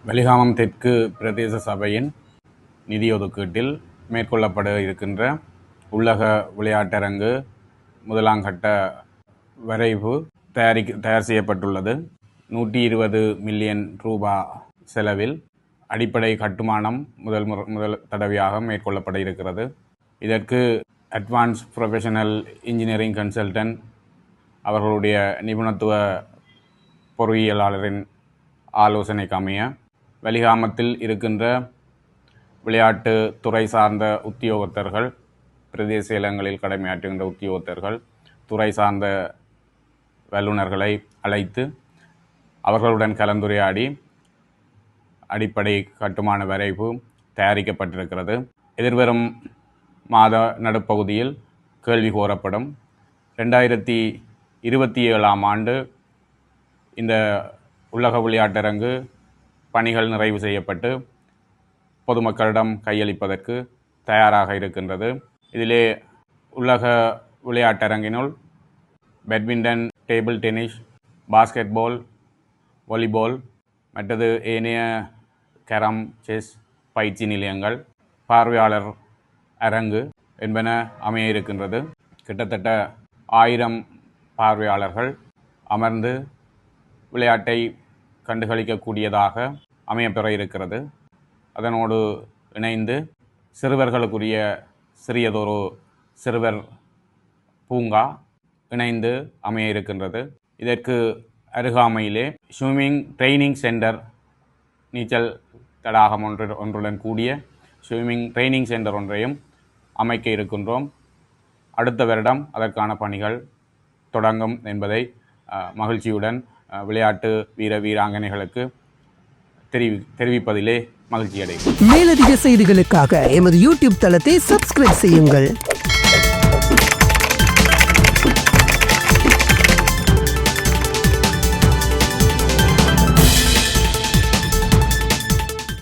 வலிகாமம் தெற்கு பிரதேச சபையின் நிதி ஒதுக்கீட்டில் மேற்கொள்ளப்பட இருக்கின்ற உள்ளக விளையாட்டரங்கு முதலாங்கட்ட வரைவு தயார் செய்யப்பட்டுள்ளது. 120 மில்லியன் ரூபா செலவில் அடிப்படை கட்டுமானம் முதல் தடவையாக மேற்கொள்ளப்பட இருக்கிறது. இதற்கு அட்வான்ஸ் ப்ரொஃபஷனல் இன்ஜினியரிங் கன்சல்டன்ட் அவர்களுடைய நிபுணத்துவ பொறியியலாளரின் ஆலோசனைக்கு அமைய வலிகாமத்தில் இருக்கின்ற விளையாட்டு துறை சார்ந்த உத்தியோகத்தர்கள், பிரதேச செயலகங்களில் கடமையாற்றுகின்ற உத்தியோகத்தர்கள், துறை சார்ந்த வல்லுநர்களை அழைத்து அவர்களுடன் கலந்துரையாடி அடிப்படை கட்டுமான வரைவு தயாரிக்கப்பட்டிருக்கிறது. எதிர்வரும் மாத நடுப்பகுதியில் கேள்வி கோரப்படும். 2027ஆம் ஆண்டு இந்த உலக விளையாட்டரங்கு பணிகள் நிறைவு செய்யப்பட்டு பொதுமக்களிடம் கையளிப்பதற்கு தயாராக இருக்கின்றது. இதிலே உலக விளையாட்டரங்கினுள் badminton, table tennis, basketball, volleyball, மற்றது ஏனைய கேரம், செஸ் பயிற்சி நிலையங்கள், பார்வையாளர் அரங்கு என்பன அமைய இருக்கின்றது. கிட்டத்தட்ட 1000 பார்வையாளர்கள் அமர்ந்து விளையாட்டை கண்டுகளிக்கக்கூடியதாக அமையப்பெற இருக்கிறது. அதனோடு இணைந்து சிறுவர்களுக்குரிய சிறியதொரு சிறுவர் பூங்கா இணைந்து அமைய இருக்கின்றது. இதற்கு அருகாமையிலே ஸ்விம்மிங் ட்ரைனிங் சென்டர், நீச்சல் தடாகம் ஒன்றுடன் கூடிய ஸ்விம்மிங் ட்ரைனிங் சென்டர் ஒன்றையும் அமைக்க இருக்கின்றோம். அடுத்த வருடம் அதற்கான பணிகள் தொடங்கும் என்பதை மகிழ்ச்சியுடன் விளையாட்டு வீராங்கனைகளுக்கு தெரிவிப்பதிலே மகிழ்ச்சி அடைகிறேன். மேலதிக செய்திகளுக்காக எமது யூடியூப் தளத்தை சப்ஸ்கிரைப் செய்யுங்கள்.